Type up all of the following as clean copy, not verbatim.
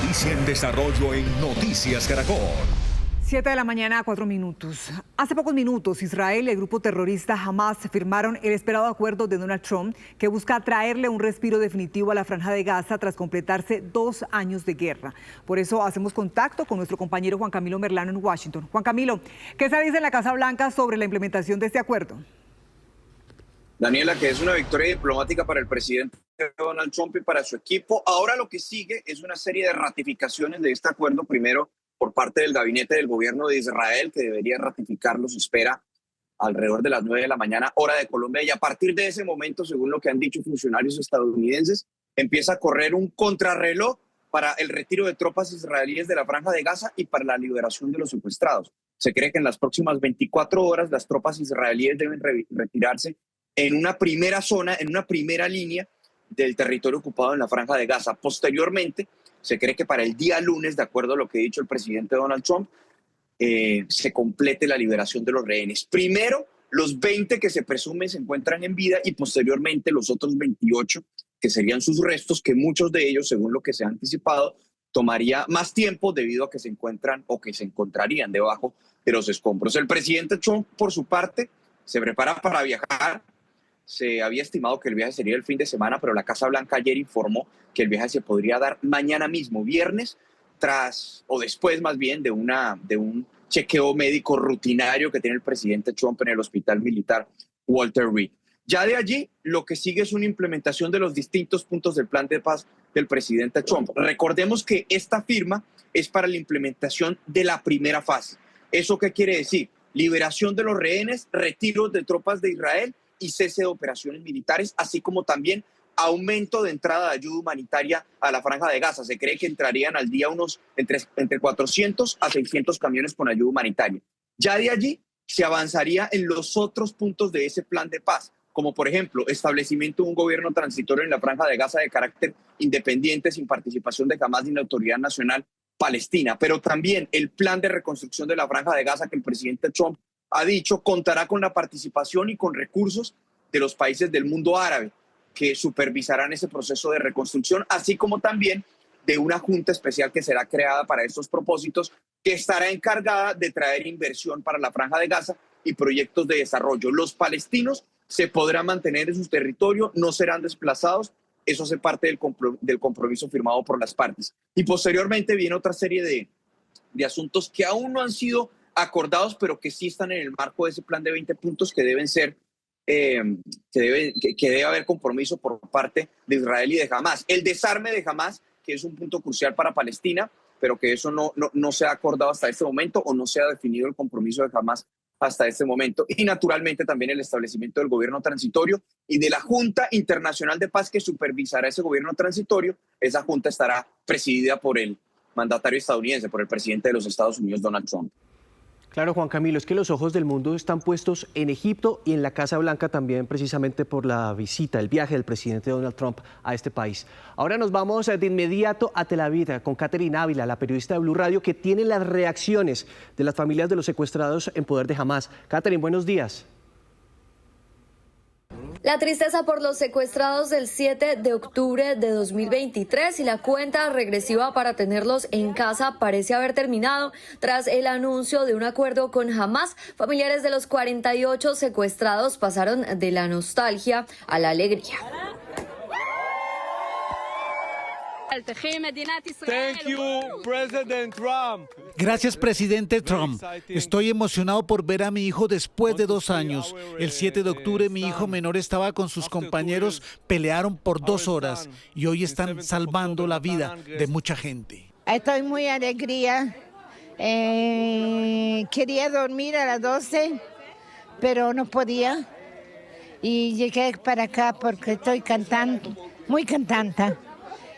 Noticia en desarrollo en Noticias Caracol. 7 de la mañana, 4 minutos. Hace pocos minutos, Israel y el grupo terrorista Hamas firmaron el esperado acuerdo de Donald Trump que busca traerle un respiro definitivo a la Franja de Gaza tras completarse 2 años de guerra. Por eso hacemos contacto con nuestro compañero Juan Camilo Merlano en Washington. Juan Camilo, ¿qué se dice en la Casa Blanca sobre la implementación de este acuerdo? Daniela, que es una victoria diplomática para el presidente Donald Trump y para su equipo. Ahora lo que sigue es una serie de ratificaciones de este acuerdo, primero por parte del gabinete del gobierno de Israel, que debería ratificarlo, se espera alrededor de las 9 de la mañana, hora de Colombia, y a partir de ese momento, según lo que han dicho funcionarios estadounidenses, empieza a correr un contrarreloj para el retiro de tropas israelíes de la Franja de Gaza y para la liberación de los secuestrados. Se cree que en las próximas 24 horas las tropas israelíes deben retirarse en una primera zona, en una primera línea del territorio ocupado en la Franja de Gaza. Posteriormente, se cree que para el día lunes, de acuerdo a lo que ha dicho el presidente Donald Trump, se complete la liberación de los rehenes. Primero, los 20 que se presume se encuentran en vida y posteriormente los otros 28 que serían sus restos, que muchos de ellos, según lo que se ha anticipado, tomaría más tiempo debido a que se encuentran o que se encontrarían debajo de los escombros. El presidente Trump, por su parte, se prepara para viajar. Se había estimado que el viaje sería el fin de semana, pero la Casa Blanca ayer informó que el viaje se podría dar mañana mismo, viernes, tras o después más bien de un chequeo médico rutinario que tiene el presidente Trump en el hospital militar Walter Reed. Ya de allí, lo que sigue es una implementación de los distintos puntos del plan de paz del presidente Trump. Recordemos que esta firma es para la implementación de la primera fase. ¿Eso qué quiere decir? Liberación de los rehenes, retiro de tropas de Israel y cese de operaciones militares, así como también aumento de entrada de ayuda humanitaria a la Franja de Gaza. Se cree que entrarían al día unos entre 400 a 600 camiones con ayuda humanitaria. Ya de allí se avanzaría en los otros puntos de ese plan de paz, como por ejemplo establecimiento de un gobierno transitorio en la Franja de Gaza de carácter independiente sin participación de Hamas ni la Autoridad Nacional Palestina, pero también el plan de reconstrucción de la Franja de Gaza que el presidente Trump ha dicho contará con la participación y con recursos de los países del mundo árabe que supervisarán ese proceso de reconstrucción, así como también de una junta especial que será creada para estos propósitos, que estará encargada de traer inversión para la Franja de Gaza y proyectos de desarrollo. Los palestinos se podrán mantener en su territorio, no serán desplazados. Eso hace parte del compromiso firmado por las partes. Y posteriormente viene otra serie de asuntos que aún no han sido acordados, pero que sí están en el marco de ese plan de 20 puntos que deben ser, que debe haber compromiso por parte de Israel y de Hamas. El desarme de Hamas, que es un punto crucial para Palestina, pero que eso no se ha acordado hasta este momento o no se ha definido el compromiso de Hamas hasta este momento. Y naturalmente también el establecimiento del gobierno transitorio y de la Junta Internacional de Paz que supervisará ese gobierno transitorio. Esa junta estará presidida por el mandatario estadounidense, por el presidente de los Estados Unidos, Donald Trump. Claro, Juan Camilo, es que los ojos del mundo están puestos en Egipto y en la Casa Blanca también precisamente por la visita, el viaje del presidente Donald Trump a este país. Ahora nos vamos de inmediato a Tel Aviv con Catherine Ávila, la periodista de Blue Radio, que tiene las reacciones de las familias de los secuestrados en poder de Hamas. Catherine, buenos días. La tristeza por los secuestrados del 7 de octubre de 2023 y la cuenta regresiva para tenerlos en casa parece haber terminado tras el anuncio de un acuerdo con Hamas. Familiares de los 48 secuestrados pasaron de la nostalgia a la alegría. Thank you, President Trump. Gracias, presidente Trump. Estoy emocionado por ver a mi hijo después de 2 años. El 7 de octubre mi hijo menor estaba con sus compañeros, pelearon por 2 horas y hoy están salvando la vida de mucha gente. Estoy muy alegría. Quería dormir a las 12, pero no podía. Y llegué para acá porque estoy cantando, muy cantante.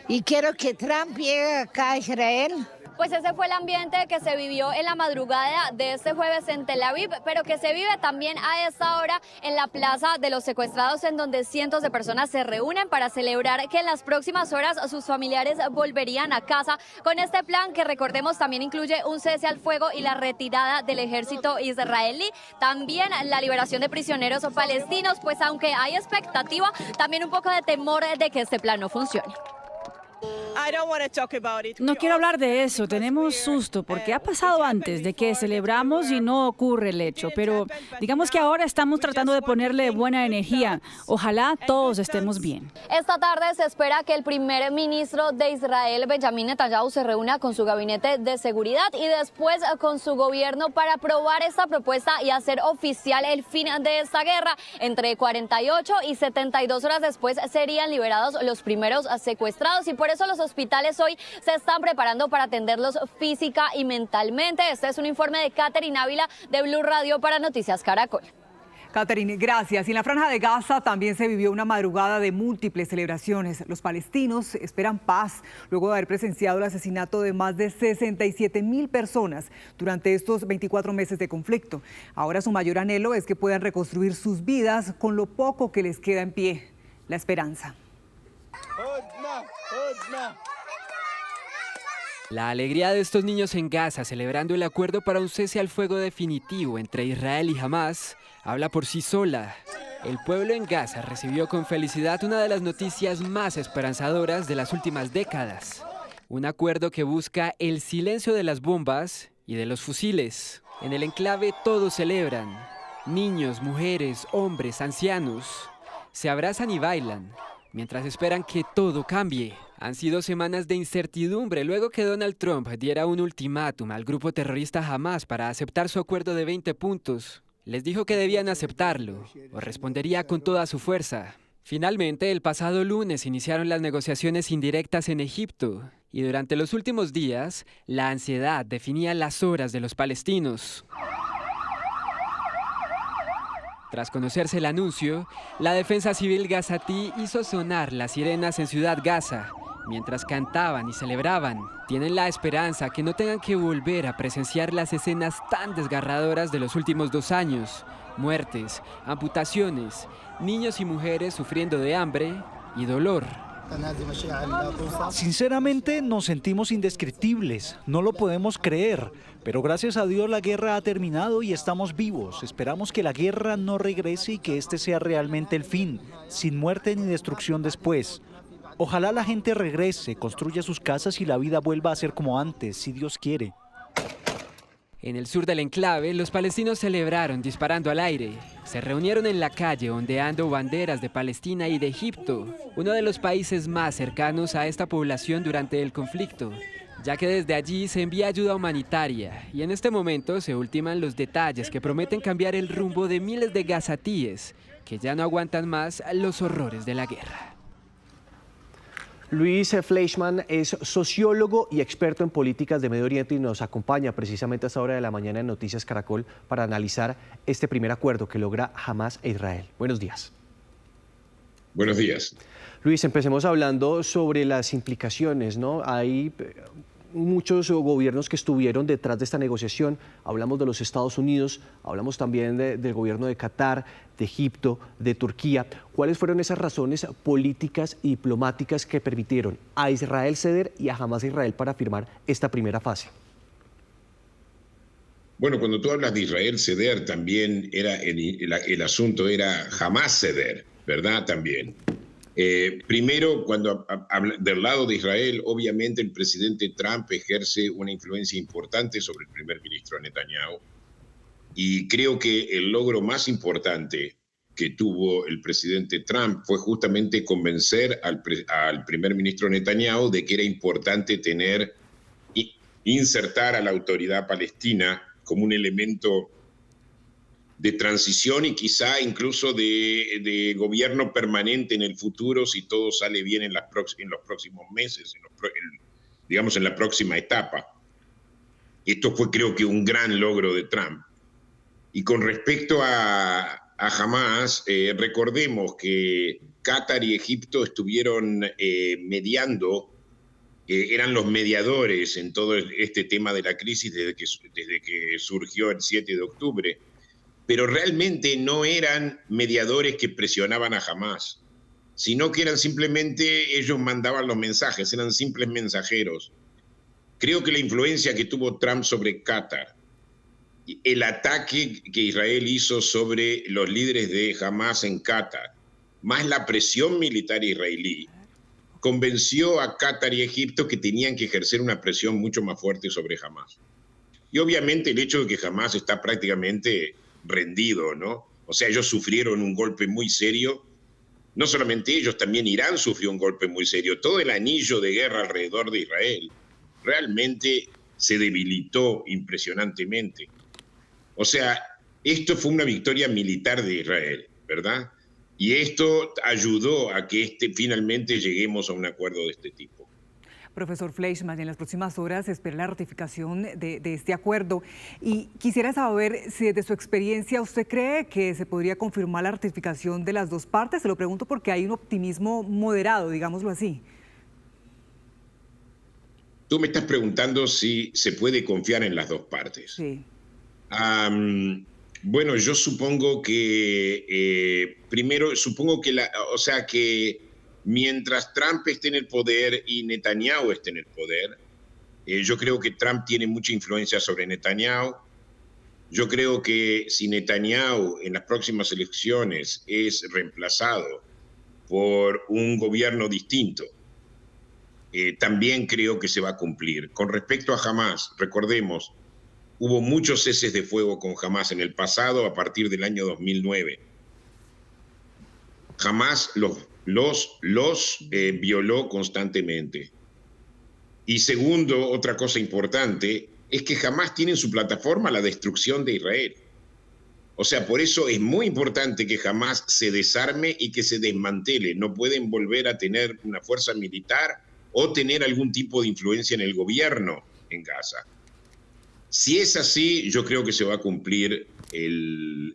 Y quiero que Trump llegue acá a Israel. Pues ese fue el ambiente que se vivió en la madrugada de este jueves en Tel Aviv, pero que se vive también a esta hora en la Plaza de los Secuestrados, en donde cientos de personas se reúnen para celebrar que en las próximas horas sus familiares volverían a casa con este plan que, recordemos, también incluye un cese al fuego y la retirada del ejército israelí, también la liberación de prisioneros palestinos, pues aunque hay expectativa, también un poco de temor de que este plan no funcione. No quiero hablar de eso, tenemos susto porque ha pasado antes de que celebramos y no ocurre el hecho, pero digamos que ahora estamos tratando de ponerle buena energía. Ojalá todos estemos bien. Esta tarde se espera que el primer ministro de Israel, Benjamín Netanyahu, se reúna con su gabinete de seguridad y después con su gobierno para aprobar esta propuesta y hacer oficial el fin de esta guerra. Entre 48 y 72 horas después serían liberados los primeros secuestrados y por eso los hospitales hoy se están preparando para atenderlos física y mentalmente. Este es un informe de Catherine Ávila de Blue Radio para Noticias Caracol. Catherine, gracias. Y en la Franja de Gaza también se vivió una madrugada de múltiples celebraciones. Los palestinos esperan paz luego de haber presenciado el asesinato de más de 67.000 personas durante estos 24 meses de conflicto. Ahora su mayor anhelo es que puedan reconstruir sus vidas con lo poco que les queda en pie, la esperanza. La alegría de estos niños en Gaza celebrando el acuerdo para un cese al fuego definitivo entre Israel y Hamás habla por sí sola. El pueblo en Gaza recibió con felicidad una de las noticias más esperanzadoras de las últimas décadas. Un acuerdo que busca el silencio de las bombas y de los fusiles. En el enclave todos celebran. Niños, mujeres, hombres, ancianos. Se abrazan y bailan mientras esperan que todo cambie. Han sido semanas de incertidumbre luego que Donald Trump diera un ultimátum al grupo terrorista Hamás para aceptar su acuerdo de 20 puntos. Les dijo que debían aceptarlo o respondería con toda su fuerza. Finalmente, el pasado lunes iniciaron las negociaciones indirectas en Egipto y durante los últimos días, la ansiedad definía las horas de los palestinos. Tras conocerse el anuncio, la defensa civil gazatí hizo sonar las sirenas en Ciudad Gaza, mientras cantaban y celebraban. Tienen la esperanza que no tengan que volver a presenciar las escenas tan desgarradoras de los últimos 2 años. Muertes, amputaciones, niños y mujeres sufriendo de hambre y dolor. Sinceramente nos sentimos indescriptibles, no lo podemos creer, pero gracias a Dios la guerra ha terminado y estamos vivos. Esperamos que la guerra no regrese y que este sea realmente el fin, sin muerte ni destrucción después. Ojalá la gente regrese, construya sus casas y la vida vuelva a ser como antes, si Dios quiere. En el sur del enclave, los palestinos celebraron disparando al aire. Se reunieron en la calle ondeando banderas de Palestina y de Egipto, uno de los países más cercanos a esta población durante el conflicto, ya que desde allí se envía ayuda humanitaria y en este momento se ultiman los detalles que prometen cambiar el rumbo de miles de gazatíes que ya no aguantan más los horrores de la guerra. Luis Fleischmann es sociólogo y experto en políticas de Medio Oriente y nos acompaña precisamente a esta hora de la mañana en Noticias Caracol para analizar este primer acuerdo que logra Hamás e Israel. Buenos días. Buenos días. Luis, empecemos hablando sobre las implicaciones, ¿no? Hay muchos gobiernos que estuvieron detrás de esta negociación. Hablamos de los Estados Unidos, hablamos también del gobierno de Qatar, de Egipto, de Turquía. ¿Cuáles fueron esas razones políticas y diplomáticas que permitieron a Israel ceder y a Hamás e Israel para firmar esta primera fase? Bueno, cuando tú hablas de Israel ceder, también era el asunto era Hamás ceder, ¿verdad? También. Primero, cuando del lado de Israel, obviamente el presidente Trump ejerce una influencia importante sobre el primer ministro Netanyahu y creo que el logro más importante que tuvo el presidente Trump fue justamente convencer al primer ministro Netanyahu de que era importante insertar a la autoridad palestina como un elemento de transición y quizá incluso de gobierno permanente en el futuro si todo sale bien en los próximos meses, digamos en la próxima etapa. Esto fue creo que un gran logro de Trump. Y con respecto a Hamás, recordemos que Qatar y Egipto estuvieron mediando, eran los mediadores en todo este tema de la crisis desde que surgió el 7 de octubre. Pero realmente no eran mediadores que presionaban a Hamás, sino que eran simplemente, ellos mandaban los mensajes, eran simples mensajeros. Creo que la influencia que tuvo Trump sobre Qatar, el ataque que Israel hizo sobre los líderes de Hamás en Qatar, más la presión militar israelí, convenció a Qatar y Egipto que tenían que ejercer una presión mucho más fuerte sobre Hamás. Y obviamente el hecho de que Hamás está prácticamente rendido, ¿no? O sea, ellos sufrieron un golpe muy serio. No solamente ellos, también Irán sufrió un golpe muy serio. Todo el anillo de guerra alrededor de Israel realmente se debilitó impresionantemente. O sea, esto fue una victoria militar de Israel, ¿verdad? Y esto ayudó a que finalmente lleguemos a un acuerdo de este tipo. Profesor Fleischmann, en las próximas horas se espera la ratificación de este acuerdo. Y quisiera saber si desde su experiencia usted cree que se podría confirmar la ratificación de las dos partes. Se lo pregunto porque hay un optimismo moderado, digámoslo así. Tú me estás preguntando si se puede confiar en las dos partes. Sí. Bueno, yo supongo que, primero, supongo que, que mientras Trump esté en el poder y Netanyahu esté en el poder, yo creo que Trump tiene mucha influencia sobre Netanyahu. Yo creo que si Netanyahu en las próximas elecciones es reemplazado por un gobierno distinto, también creo que se va a cumplir. Con respecto a Hamás, recordemos, hubo muchos ceses de fuego con Hamás en el pasado a partir del año 2009. Hamás los violó constantemente. Y segundo, otra cosa importante, es que Hamás tiene en su plataforma la destrucción de Israel. O sea, por eso es muy importante que Hamás se desarme y que se desmantele. No pueden volver a tener una fuerza militar o tener algún tipo de influencia en el gobierno en Gaza. Si es así, yo creo que se va a cumplir el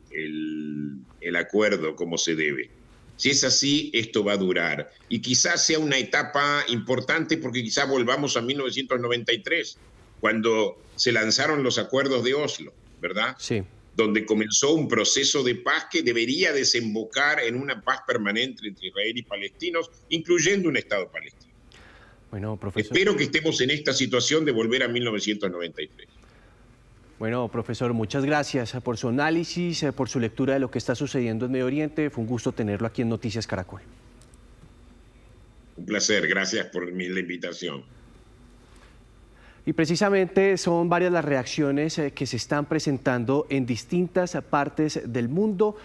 acuerdo como se debe. Si es así, esto va a durar. Y quizás sea una etapa importante porque quizás volvamos a 1993, cuando se lanzaron los acuerdos de Oslo, ¿verdad? Sí. Donde comenzó un proceso de paz que debería desembocar en una paz permanente entre Israel y palestinos, incluyendo un Estado palestino. Bueno, profesor. Espero que estemos en esta situación de volver a 1993. Bueno, profesor, muchas gracias por su análisis, por su lectura de lo que está sucediendo en Medio Oriente. Fue un gusto tenerlo aquí en Noticias Caracol. Un placer, gracias por la invitación. Y precisamente son varias las reacciones que se están presentando en distintas partes del mundo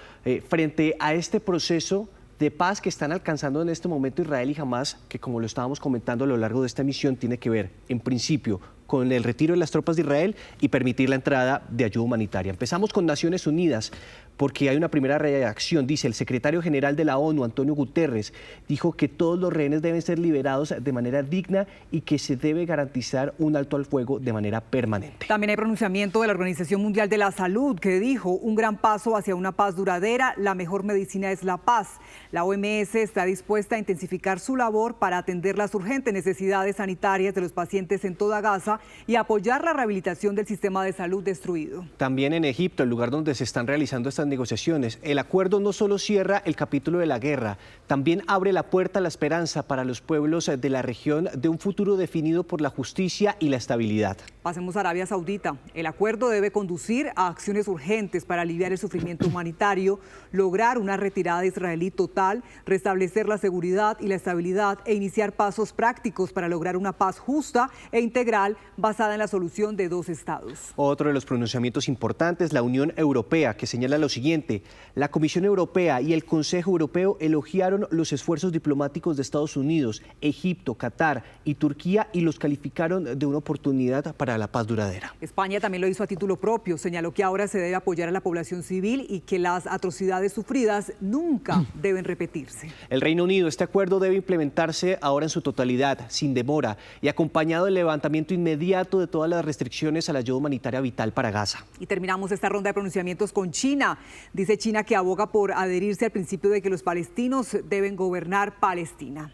frente a este proceso de paz que están alcanzando en este momento Israel y Hamás, que como lo estábamos comentando a lo largo de esta emisión, tiene que ver, en principio, con el retiro de las tropas de Israel y permitir la entrada de ayuda humanitaria. Empezamos con Naciones Unidas, porque hay una primera reacción. Dice, el secretario general de la ONU, Antonio Guterres, dijo que todos los rehenes deben ser liberados de manera digna y que se debe garantizar un alto al fuego de manera permanente. También hay pronunciamiento de la Organización Mundial de la Salud, que dijo, un gran paso hacia una paz duradera, la mejor medicina es la paz. La OMS está dispuesta a intensificar su labor para atender las urgentes necesidades sanitarias de los pacientes en toda Gaza y apoyar la rehabilitación del sistema de salud destruido. También en Egipto, el lugar donde se están realizando estas negociaciones, el acuerdo no solo cierra el capítulo de la guerra, también abre la puerta a la esperanza para los pueblos de la región de un futuro definido por la justicia y la estabilidad. Pasemos a Arabia Saudita. El acuerdo debe conducir a acciones urgentes para aliviar el sufrimiento humanitario, lograr una retirada israelí total, restablecer la seguridad y la estabilidad e iniciar pasos prácticos para lograr una paz justa e integral basada en la solución de dos estados. Otro de los pronunciamientos importantes, la Unión Europea, que señala lo siguiente: la Comisión Europea y el Consejo Europeo elogiaron los esfuerzos diplomáticos de Estados Unidos, Egipto, Qatar y Turquía y los calificaron de una oportunidad para la paz duradera. España también lo hizo a título propio, señaló que ahora se debe apoyar a la población civil y que las atrocidades sufridas nunca deben repetirse. El Reino Unido, este acuerdo debe implementarse ahora en su totalidad, sin demora, y acompañado del levantamiento inmediato de todas las restricciones a la ayuda humanitaria vital para Gaza. Y terminamos esta ronda de pronunciamientos con China. Dice China que aboga por adherirse al principio de que los palestinos deben gobernar Palestina.